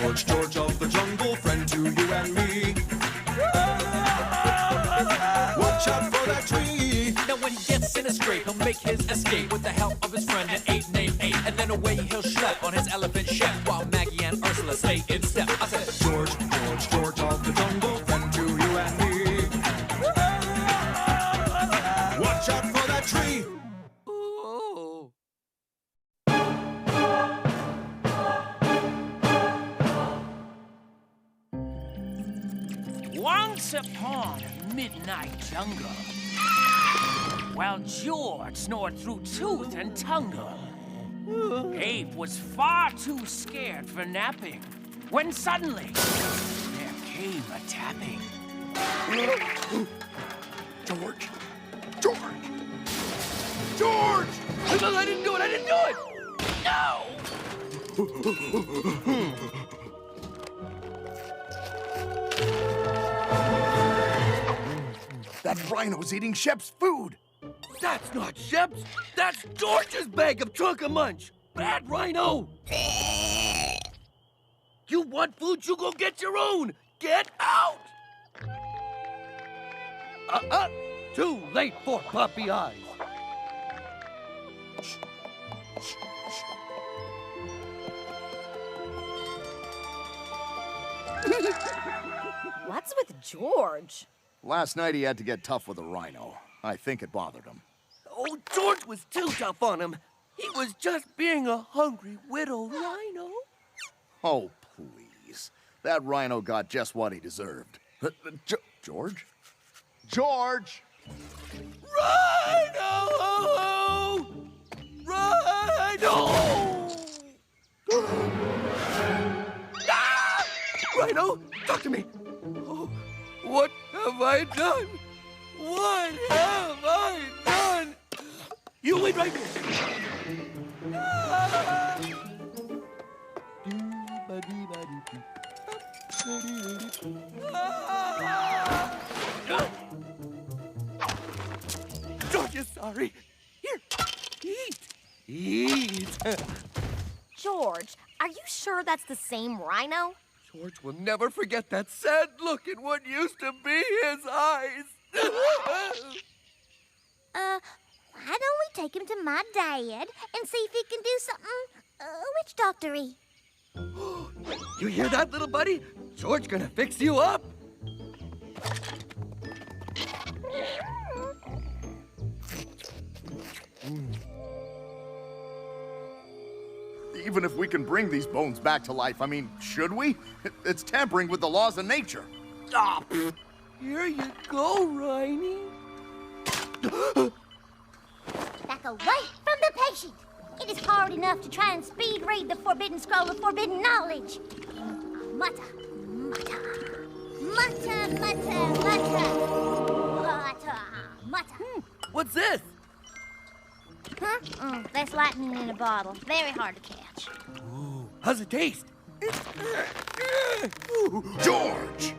George, George of the jungle, friend to you and me. Watch out for that tree. Now when he gets in a scrape, he'll make his escape with the help of his friend, an ape named Ape. And then away he'll schlep on his elephant chef, while Maggie and Ursula stay in step. I said, George, George, George of the jungle, friend to you and me. Watch out for that tree. oh. Once upon a midnight jungle, while George snored through tooth and tungle, Ape was far too scared for napping, when suddenly there came a tapping. George! George! George! I didn't do it! I didn't do it! No! That rhino's eating Shep's food! That's not Shep's! That's George's bag of Trunka Munch! Bad rhino! You want food, you go get your own! Get out! Too late for puppy eyes. What's with George? Last night he had to get tough with a rhino. I think it bothered him. Oh, George was too tough on him. He was just being a hungry widow rhino. Oh, please. That rhino got just what he deserved. George? George! Rhino! Rhino! Ah! Rhino, talk to me. Oh, what have I done? What have I done? You wait right here. Ah! George is sorry. Here, eat. Eat. George, are you sure that's the same rhino? George will never forget that sad look in what used to be his eyes. Why don't we take him to my dad and see if he can do something witch doctory? You hear that, little buddy? George gonna fix you up. Even if we can bring these bones back to life, I mean, should we? It's tampering with the laws of nature. Ah, here you go, Rhiney. Back away from the patient. It is hard enough to try and speed read the forbidden scroll of forbidden knowledge. Mutter, mutter, mutter, mutter, mutter, mutter, mutter. What's this? Huh? That's lightning in a bottle. Very hard to catch. Ooh, how's it taste? George! No, George!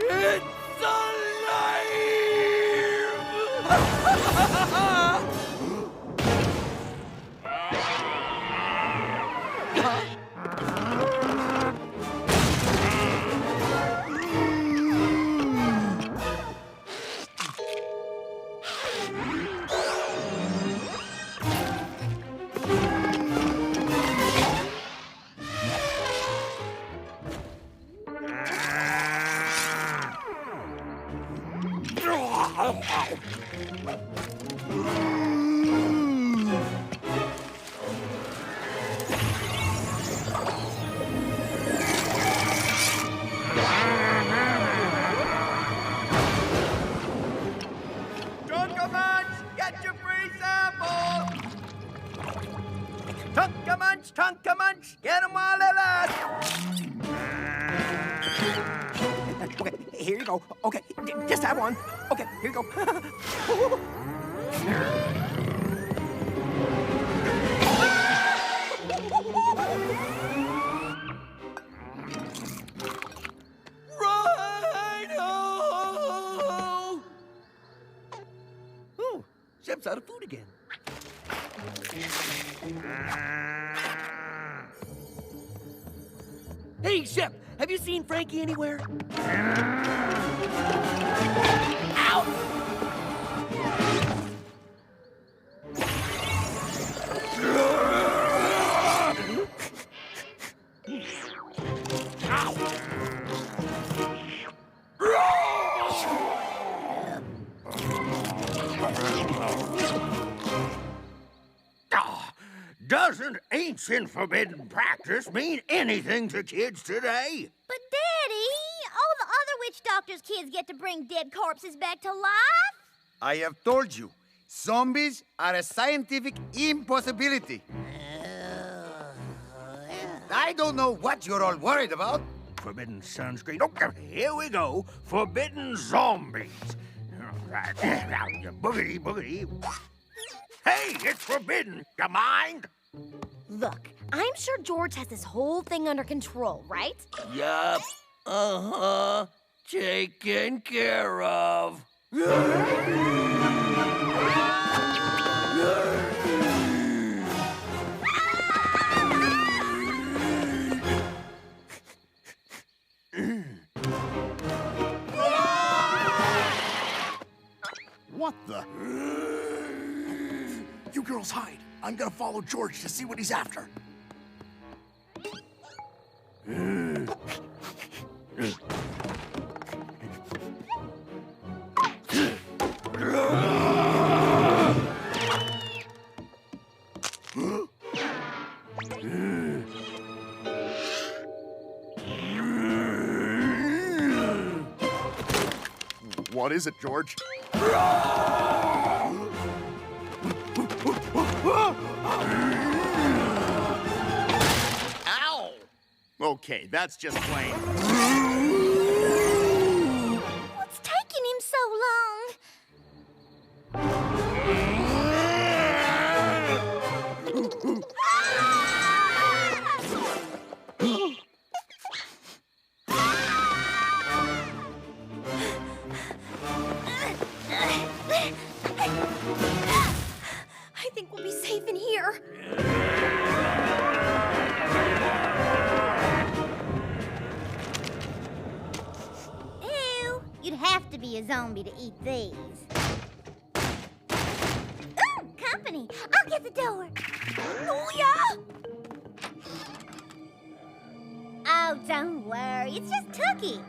It's Drunken man, Here you go. Okay, just have one. Okay, here you go. Rhino! Oh, Shep's out of food again. Hey, Shep, have you seen Frankie anywhere? Ow! Doesn't ancient forbidden practice mean anything to kids today? But, Daddy, all the other witch doctors' kids get to bring dead corpses back to life. I have told you, zombies are a scientific impossibility. I don't know what you're all worried about. Forbidden sunscreen. Okay, here we go. Forbidden zombies. Right. Boogity, boogity. Hey, it's forbidden. You mind? Look, I'm sure George has this whole thing under control, right? Yup. Uh-huh. Taken care of. What the? You girls hide. I'm gonna follow George to see what he's after. What is it, George? Ow! Okay, that's just plain. What's taking him so long? I think we'll be safe in here. Ew, you'd have to be a zombie to eat these. Ooh, company. I'll get the door. Julia! Oh, don't worry. It's just Tookie.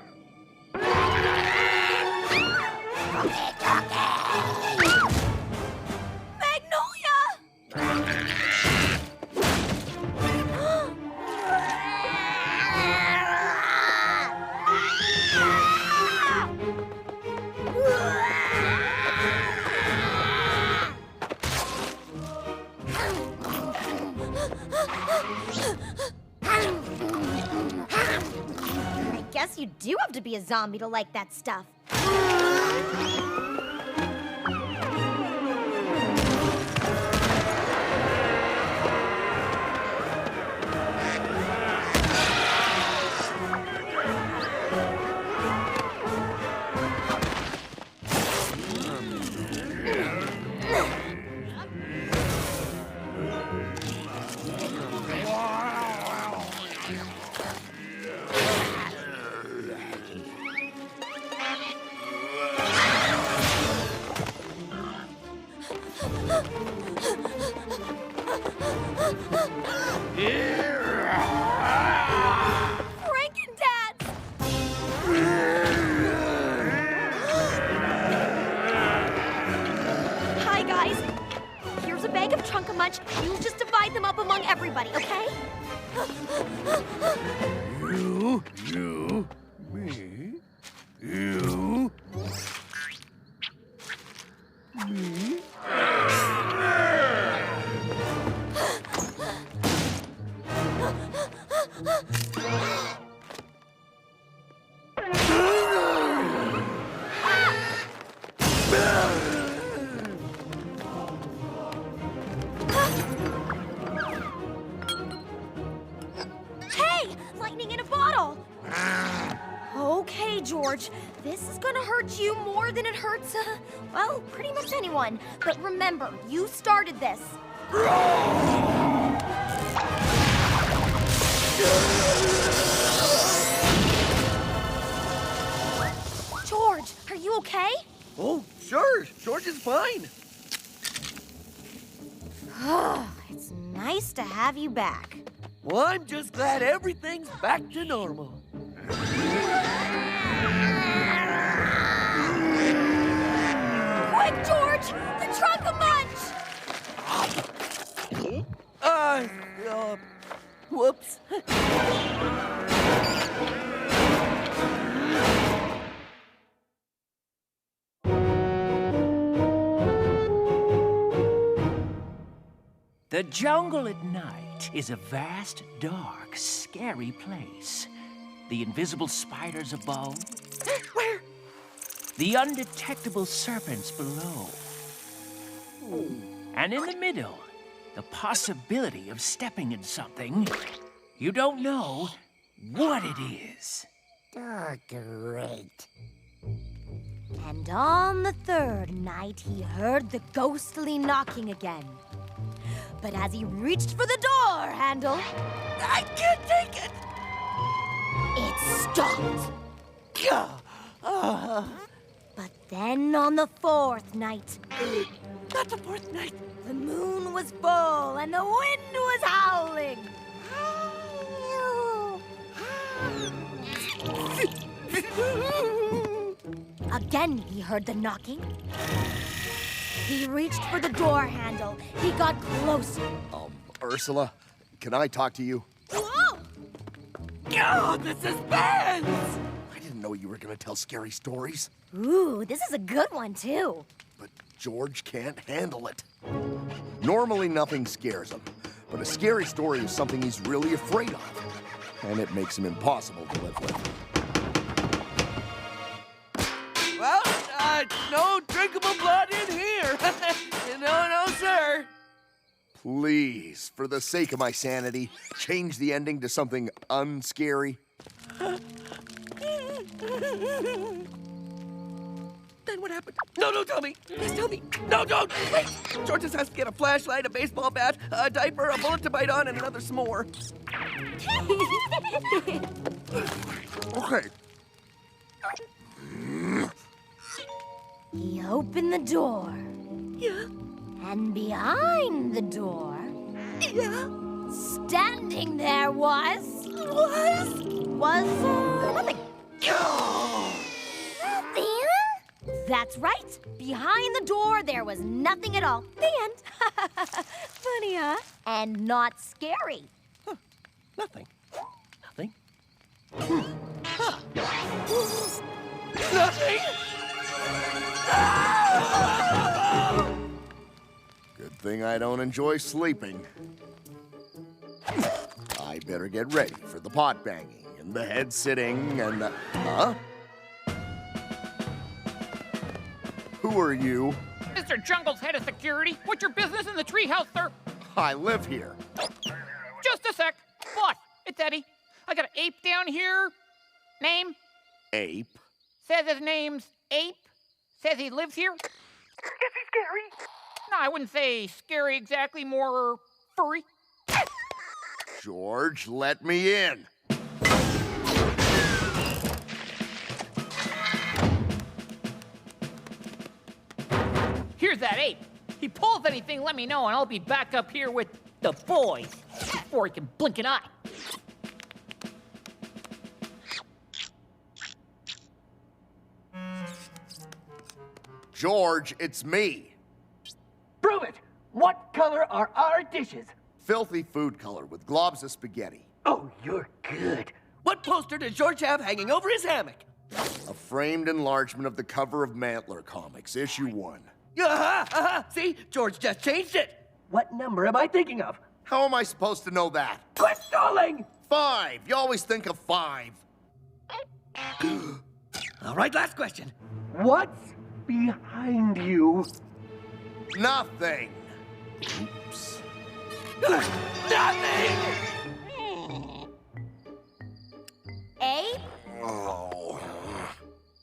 I guess you do have to be a zombie to like that stuff. Hi, guys. Here's a bag of Trunkamunch. You'll just divide them up among everybody, okay? You, me, you, me. all. Okay, George, this is gonna hurt you more than it hurts, well, pretty much anyone. But remember, you started this. George, are you okay? Oh, sure. George is fine. It's nice to have you back. Well, I'm just glad everything's back to normal. Quick, George! The Trunk-a-Munch! Whoops. The jungle at night is a vast, dark, scary place. The invisible spiders above. Where? The undetectable serpents below. And in the middle, the possibility of stepping in something you don't know what it is. Oh, great. And on the third night, he heard the ghostly knocking again. But as he reached for the door handle, I can't take it! it stopped. But then on the fourth night, Not the fourth night. the moon was full and the wind was howling. Again, he heard the knocking. He reached for the door handle. He got closer. Ursula, can I talk to you? Whoa! Oh, the suspense! I didn't know you were gonna tell scary stories, Ooh, this is a good one, too. but George can't handle it. Normally, nothing scares him, but a scary story is something he's really afraid of, and it makes him impossible to live with. Well, no drinkable blood in here. No, sir. Please, for the sake of my sanity, change the ending to something unscary. Then what happened? No, tell me. Please tell me. No, don't. Wait. George just has to get a flashlight, a baseball bat, a diaper, a bullet to bite on, and another s'more. Okay. He opened the door. Yeah. And behind the door, Yeah. standing there was nothing. Nothing? That's right. Behind the door, there was nothing at all. The end. Funny, huh? And not scary. Nothing. Nothing. Nothing? Good thing I don't enjoy sleeping. I better get ready for the pot banging and the head sitting and the... Huh? Who are you? Mr. Jungle's head of security. What's your business in the treehouse, sir? I live here. Just a sec. Boss, it's Eddie. I got an ape down here. Name? Ape? Says his name's Ape. Says he lives here. Is he scary? No, I wouldn't say scary exactly. More furry. George, let me in. Here's that ape. He pulls anything, let me know, and I'll be back up here with the boys before he can blink an eye. George, it's me. Prove it. What color are our dishes? Filthy food color with globs of spaghetti. Oh, you're good. What poster does George have hanging over his hammock? A framed enlargement of the cover of Mantler Comics, issue 1. See, George just changed it. What number am I thinking of? How am I supposed to know that? Quit stalling! 5. You always think of 5. All right, last question. What's behind you? Nothing. Oops. Nothing! Abe? Oh.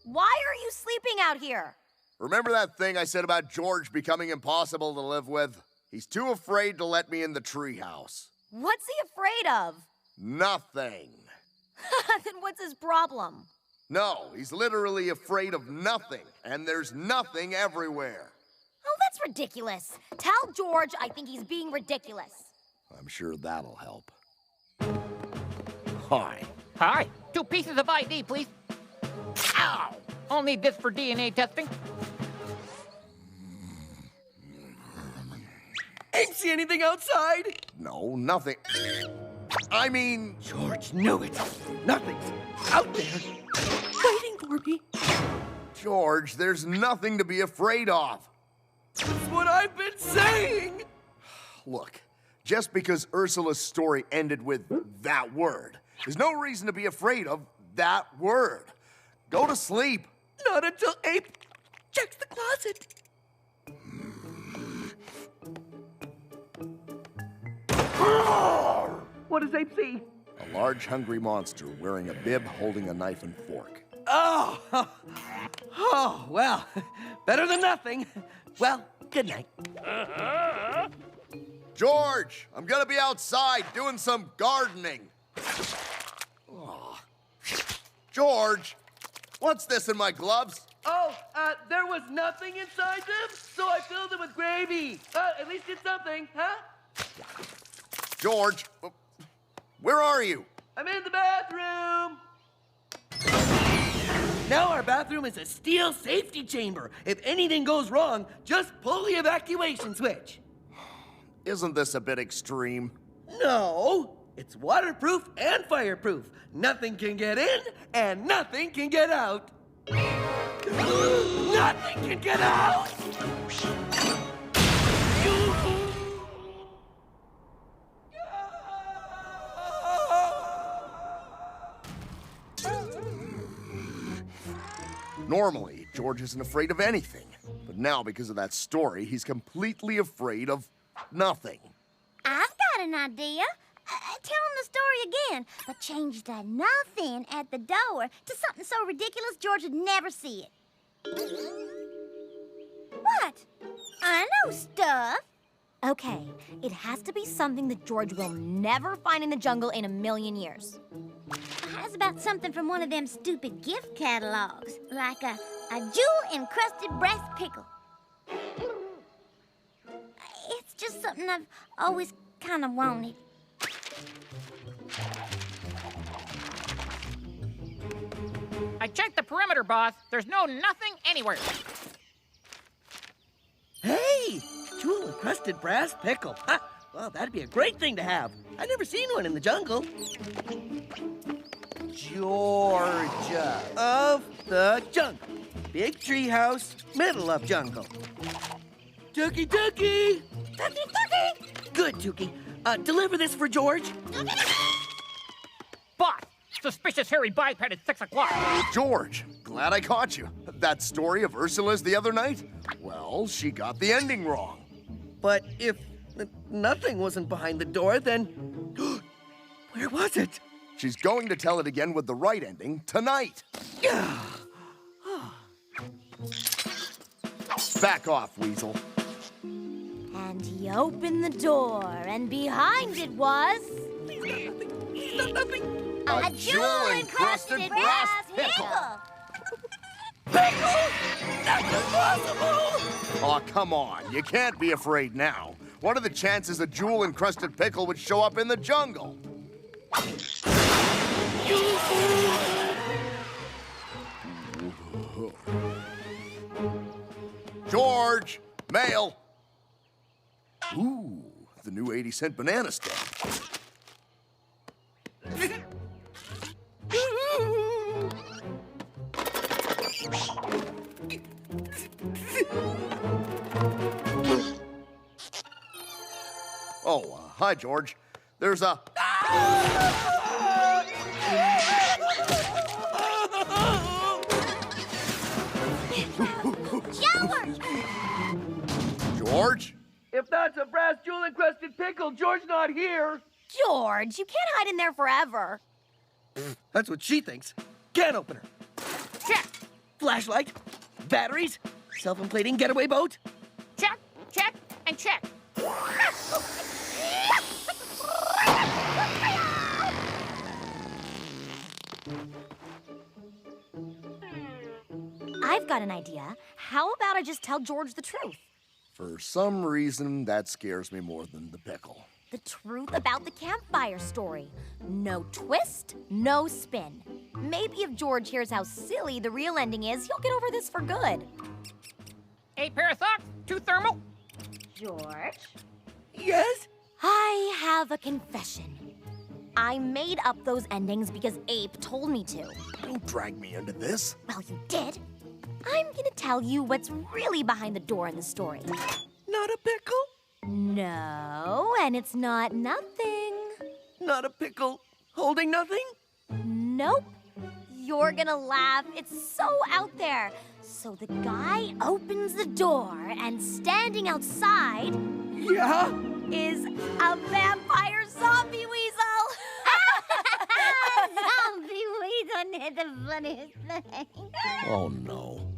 Why are you sleeping out here? Remember that thing I said about George becoming impossible to live with? He's too afraid to let me in the treehouse. What's he afraid of? Nothing. Then what's his problem? No, he's literally afraid of nothing, and there's nothing everywhere. Oh, that's ridiculous. Tell George I think he's being ridiculous. I'm sure that'll help. Hi. Hi. 2 pieces of ID, please. Ow! I'll need this for DNA testing. Ain't see anything outside? No, nothing. I mean... George knew it. Nothing's out there waiting for me. George, there's nothing to be afraid of. That's what I've been saying. Look, just because Ursula's story ended with that word, there's no reason to be afraid of that word. Go to sleep. Not until Abe checks the closet. What does Abe see? A large, hungry monster wearing a bib holding a knife and fork. Oh, well, better than nothing. Well, good night. George, I'm gonna be outside doing some gardening. Oh. George, what's this in my gloves? Oh, there was nothing inside them, so I filled it with gravy. At least it's something, huh? George, where are you? I'm in the bathroom. Now our bathroom is a steel safety chamber. If anything goes wrong, just pull the evacuation switch. Isn't this a bit extreme? No, it's waterproof and fireproof. Nothing can get in and nothing can get out. Nothing can get out! Normally, George isn't afraid of anything. But now, because of that story, he's completely afraid of nothing. I've got an idea. Tell him the story again, but change the nothing at the door to something so ridiculous George would never see it. What? I know stuff. Okay, it has to be something that George will never find in the jungle in a million years. How's about something from one of them stupid gift catalogs, like a jewel-encrusted brass pickle? It's just something I've always kind of wanted. I checked the perimeter, boss. There's nothing anywhere. Hey, jewel-encrusted brass pickle. Huh? Well, that'd be a great thing to have. I've never seen one in the jungle. Georgia of the jungle. Big tree house, middle of jungle. Tookie, Tookie! Tookie, Tookie! Good, Tookie. Deliver this for George. Boss, suspicious hairy biped at 6 o'clock. George, glad I caught you. That story of Ursula's the other night? Well, she got the ending wrong. But if nothing wasn't behind the door, then where was it? She's going to tell it again with the right ending tonight. Back off, Weasel. And he opened the door, and behind it was... Nothing. A jewel-encrusted brass pickle! Pickle? That's impossible! Aw, come on. You can't be afraid now. What are the chances a jewel-encrusted pickle would show up in the jungle? George! Mail! Ooh, the new 80-cent banana stamp. Oh, hi, George. There's a... George? If that's a brass jewel-encrusted pickle, George's not here. George, you can't hide in there forever. That's what she thinks. Can opener. Check, Flashlight. Batteries. Self-inflating getaway boat. check, check, and check. I've got an idea. How about I just tell George the truth? For some reason, that scares me more than the pickle. The truth about the campfire story. No twist, no spin. Maybe if George hears how silly the real ending is, he'll get over this for good. A pair of socks, 2 thermal. George? Yes? I have a confession. I made up those endings because Ape told me to. Don't drag me into this. Well, you did. I'm gonna tell you what's really behind the door in the story. Not a pickle? No, and it's not nothing. Not a pickle holding nothing? Nope. You're gonna laugh. It's so out there. So the guy opens the door, and standing outside Yeah? is a vampire zombie weasel. Zombie weasel is the funniest thing. Oh, no.